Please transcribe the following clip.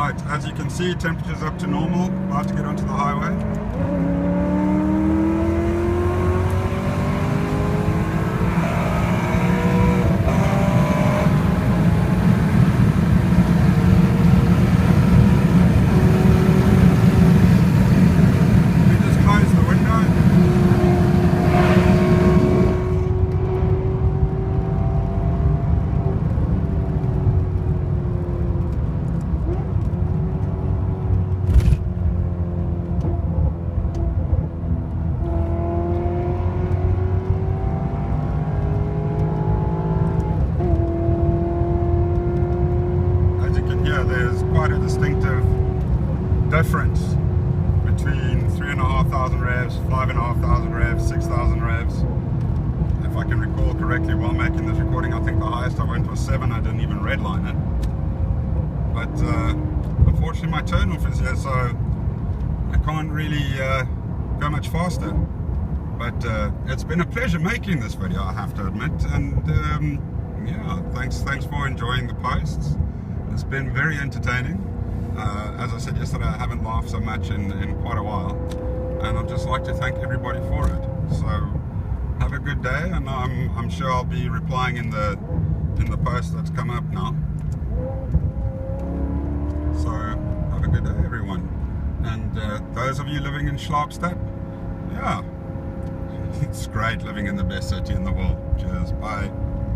Right, as you can see, temperature's up to normal, about to get onto the highway. There's quite a distinctive difference between 3,500 revs, 5,500 revs, 6,000 revs. If I can recall correctly, while making this recording, I think the highest I went was 7. I didn't even redline it. But unfortunately my turn-off is here, so I can't really go much faster. But it's been a pleasure making this video, I have to admit. And yeah, thanks for enjoying the posts. It's been very entertaining. As I said yesterday, I haven't laughed so much in quite a while, and I'd just like to thank everybody for it. So have a good day, and I'm sure I'll be replying in the post that's come up now. So have a good day, everyone. And those of you living in Schlaapstad, yeah, it's great living in the best city in the world. Cheers, bye.